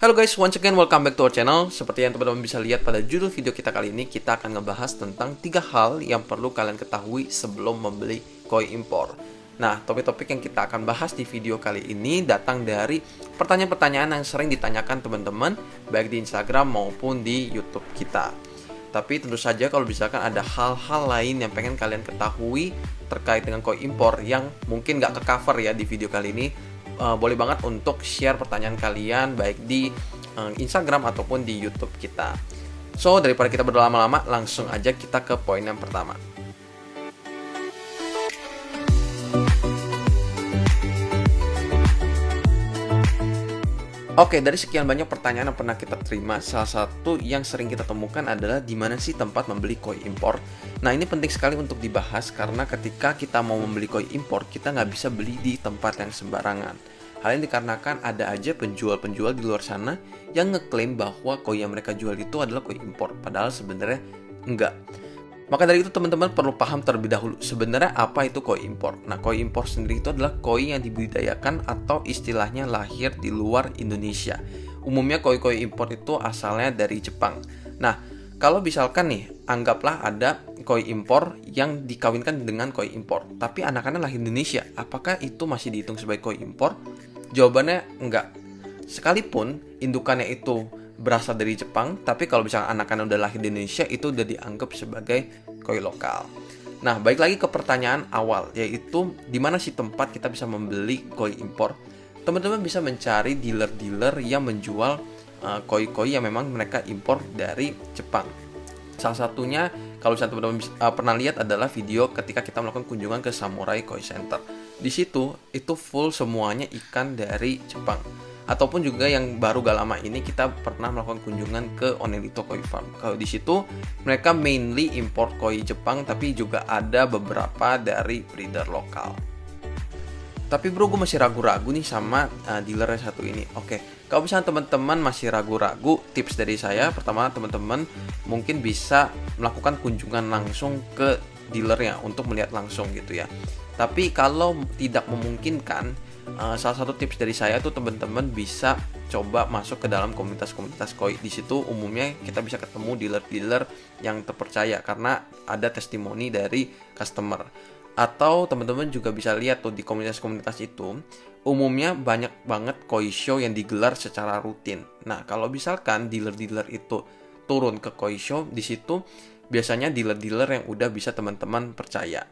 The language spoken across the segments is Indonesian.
Halo guys, once again welcome back to our channel. Seperti yang teman-teman bisa lihat pada judul video kita kali ini, kita akan ngebahas tentang 3 hal yang perlu kalian ketahui sebelum membeli koi impor. Nah, topik-topik yang kita akan bahas di video kali ini datang dari pertanyaan-pertanyaan yang sering ditanyakan teman-teman, baik di Instagram maupun di YouTube kita. Tapi tentu saja kalau misalkan ada hal-hal lain yang pengen kalian ketahui terkait dengan koi impor yang mungkin nggak ke-cover ya di video kali ini, boleh banget untuk share pertanyaan kalian baik di Instagram ataupun di YouTube kita. So, daripada kita berlama-lama, langsung aja kita ke poin yang pertama. Oke, dari sekian banyak pertanyaan yang pernah kita terima, salah satu yang sering kita temukan adalah di mana sih tempat membeli koi impor. Nah, ini penting sekali untuk dibahas karena ketika kita mau membeli koi impor, kita nggak bisa beli di tempat yang sembarangan. Hal ini dikarenakan ada aja penjual-penjual di luar sana yang ngeklaim bahwa koi yang mereka jual itu adalah koi impor, padahal sebenarnya enggak. Maka dari itu teman-teman perlu paham terlebih dahulu sebenarnya apa itu koi impor. Nah, koi impor sendiri itu adalah koi yang dibudidayakan atau istilahnya lahir di luar Indonesia. Umumnya koi-koi impor itu asalnya dari Jepang. Nah, kalau misalkan nih, anggaplah ada koi impor yang dikawinkan dengan koi impor, tapi anakannya lahir Indonesia. Apakah itu masih dihitung sebagai koi impor? Jawabannya enggak. Sekalipun indukannya itu berasal dari Jepang, tapi kalau misalnya anakannya udah lahir di Indonesia, itu udah dianggap sebagai koi lokal. Nah, balik lagi ke pertanyaan awal, yaitu di mana sih tempat kita bisa membeli koi impor? Teman-teman bisa mencari dealer-dealer yang menjual koi-koi yang memang mereka impor dari Jepang. Salah satunya, kalau misalnya teman-teman pernah lihat adalah video ketika kita melakukan kunjungan ke Samurai Koi Center. Di situ, itu full semuanya ikan dari Jepang. Ataupun juga yang baru gak lama ini kita pernah melakukan kunjungan ke Onelito Koi Farm. Kalau di situ mereka mainly import koi Jepang, tapi juga ada beberapa dari breeder lokal. Tapi bro, gue masih ragu-ragu nih sama dealer yang satu ini. Oke, kalau misalnya teman-teman masih ragu-ragu, tips dari saya pertama, teman-teman mungkin bisa melakukan kunjungan langsung ke dealernya untuk melihat langsung gitu ya. Tapi kalau tidak memungkinkan, salah satu tips dari saya tuh teman-teman bisa coba masuk ke dalam komunitas-komunitas koi. Di situ umumnya kita bisa ketemu dealer-dealer yang terpercaya karena ada testimoni dari customer. Atau teman-teman juga bisa lihat tuh di komunitas-komunitas itu umumnya banyak banget koi show yang digelar secara rutin. Nah, kalau misalkan dealer-dealer itu turun ke koi show, di situ biasanya dealer-dealer yang udah bisa teman-teman percaya.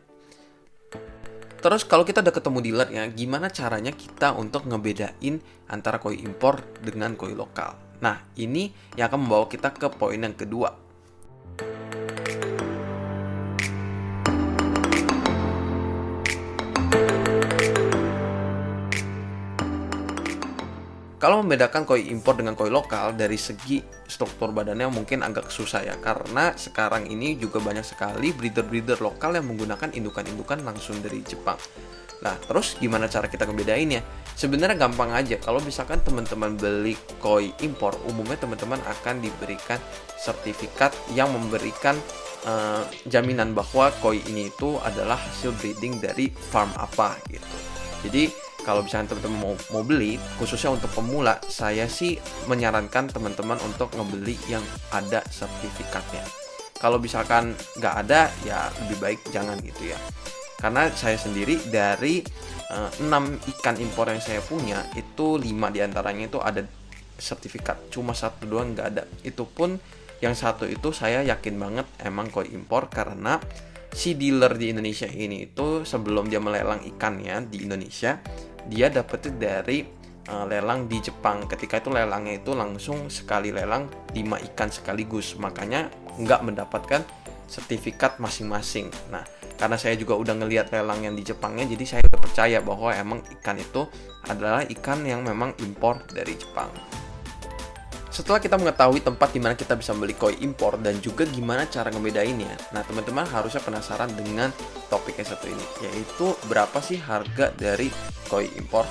Terus kalau kita udah ketemu dealernya, gimana caranya kita untuk ngebedain antara koi impor dengan koi lokal? Nah, ini yang akan membawa kita ke poin yang kedua. Kalau membedakan koi impor dengan koi lokal dari segi struktur badannya mungkin agak susah ya, karena sekarang ini juga banyak sekali breeder-breeder lokal yang menggunakan indukan-indukan langsung dari Jepang. Nah, terus gimana cara kita ngebedainnya? Sebenarnya gampang aja. Kalau misalkan teman-teman beli koi impor, umumnya teman-teman akan diberikan sertifikat yang memberikan jaminan bahwa koi ini itu adalah hasil breeding dari farm apa gitu. Jadi kalau misalnya teman-teman mau beli, khususnya untuk pemula, saya sih menyarankan teman-teman untuk ngebeli yang ada sertifikatnya. Kalau misalkan nggak ada, ya lebih baik jangan gitu ya. Karena saya sendiri dari 6 ikan impor yang saya punya, itu 5 diantaranya itu ada sertifikat. Cuma 1 doang nggak ada. Itu pun yang 1 itu saya yakin banget emang koi impor, karena si dealer di Indonesia ini itu sebelum dia melelang ikannya di Indonesia, dia dapetin dari lelang di Jepang. Ketika itu lelangnya itu langsung sekali lelang 5 ikan sekaligus, makanya nggak mendapatkan sertifikat masing-masing. Nah, karena saya juga udah ngelihat lelang yang di Jepangnya, jadi saya udah percaya bahwa emang ikan itu adalah ikan yang memang impor dari Jepang. Setelah kita mengetahui tempat di mana kita bisa beli koi impor dan juga gimana cara ngebedainnya, nah teman-teman harusnya penasaran dengan topik yang satu ini, yaitu berapa sih harga dari koi impor.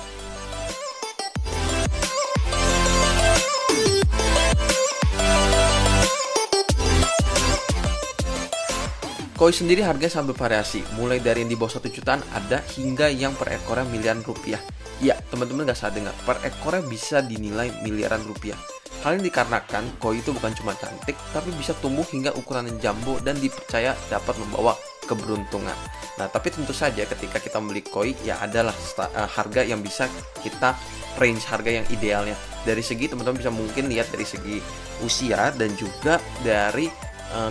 Koi sendiri harganya sangat bervariasi, mulai dari yang di bawah 1 jutaan ada hingga yang per ekornya miliaran rupiah. Iya, teman-teman nggak salah dengar, per ekornya bisa dinilai miliaran rupiah. Hal ini dikarenakan koi itu bukan cuma cantik, tapi bisa tumbuh hingga ukuran yang jumbo dan dipercaya dapat membawa keberuntungan. Nah, tapi tentu saja ketika kita membeli koi, ya adalah harga yang bisa kita range harga yang idealnya. Dari segi teman-teman bisa mungkin lihat dari segi usia dan juga dari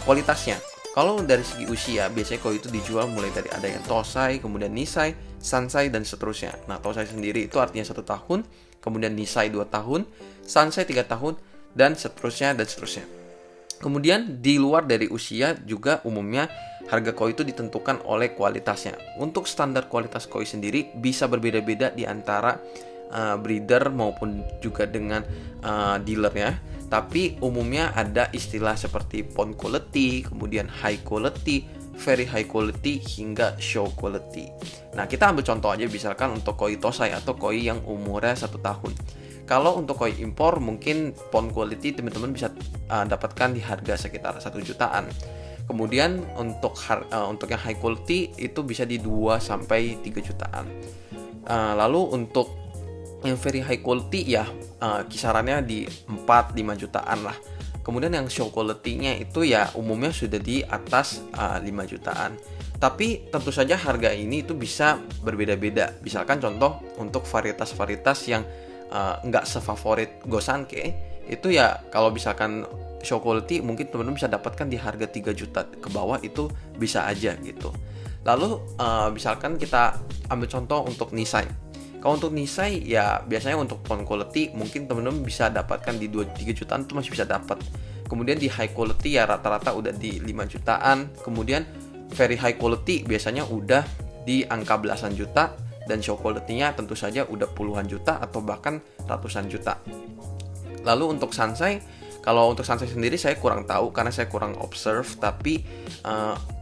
kualitasnya. Kalau dari segi usia, biasanya koi itu dijual mulai dari ada yang Tosai, kemudian Nisai, Sansai, dan seterusnya. Nah, Tosai sendiri itu artinya 1 tahun, kemudian Nisai 2 tahun, Sansai 3 tahun, dan seterusnya, dan seterusnya. Kemudian di luar dari usia juga umumnya harga koi itu ditentukan oleh kualitasnya. Untuk standar kualitas koi sendiri bisa berbeda-beda di antara breeder maupun juga dengan dealernya. Tapi umumnya ada istilah seperti pound quality, kemudian high quality, very high quality, hingga show quality. Nah, kita ambil contoh aja misalkan untuk koi Tosai atau koi yang umurnya 1 tahun. Kalau untuk koi impor mungkin pound quality teman-teman bisa dapatkan di harga sekitar 1 jutaan. Kemudian untuk yang high quality itu bisa di 2 sampai 3 jutaan. Lalu untuk yang very high quality ya kisarannya di 4-5 jutaan lah. Kemudian yang show quality-nya itu ya umumnya sudah di atas 5 jutaan. Tapi tentu saja harga ini itu bisa berbeda-beda. Misalkan contoh untuk varietas-varietas yang nggak sefavorit Gosanke, itu ya kalau misalkan show quality mungkin teman-teman bisa dapatkan di harga 3 juta ke bawah, itu bisa aja gitu. Lalu misalkan kita ambil contoh untuk Nisai. Kalau untuk Nisai ya biasanya untuk pound quality mungkin teman-teman bisa dapatkan di 2-3 jutaan itu masih bisa dapat. Kemudian di high quality ya rata-rata udah di 5 jutaan. Kemudian very high quality biasanya udah di angka belasan juta, dan show quality-nya tentu saja udah puluhan juta atau bahkan ratusan juta. Lalu untuk Sansai, kalau untuk Sansai sendiri saya kurang tahu karena saya kurang observe, tapi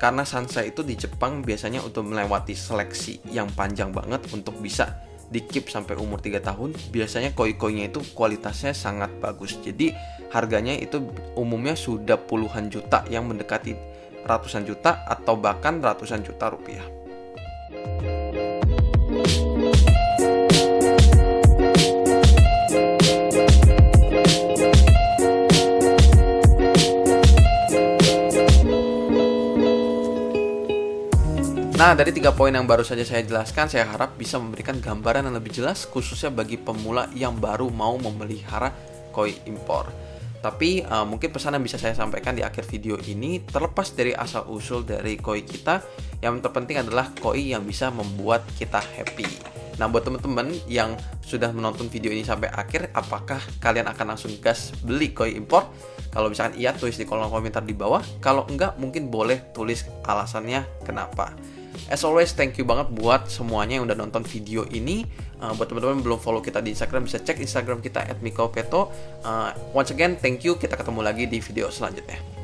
karena Sansai itu di Jepang biasanya untuk melewati seleksi yang panjang banget untuk bisa di keep sampai umur 3 tahun, biasanya koi-koinya itu kualitasnya sangat bagus. Jadi harganya itu umumnya sudah puluhan juta, yang mendekati ratusan juta atau bahkan ratusan juta rupiah. Nah, dari 3 poin yang baru saja saya jelaskan, saya harap bisa memberikan gambaran yang lebih jelas khususnya bagi pemula yang baru mau memelihara koi impor. Tapi mungkin pesan yang bisa saya sampaikan di akhir video ini, terlepas dari asal-usul dari koi kita, yang terpenting adalah koi yang bisa membuat kita happy. Nah, buat teman-teman yang sudah menonton video ini sampai akhir, apakah kalian akan langsung gas beli koi impor? Kalau misalkan iya, tulis di kolom komentar di bawah. Kalau enggak, mungkin boleh tulis alasannya kenapa. As always, thank you banget buat semuanya yang udah nonton video ini. Buat teman-teman belum follow kita di Instagram, bisa cek Instagram kita @mikopeto. Once again, thank you. Kita ketemu lagi di video selanjutnya.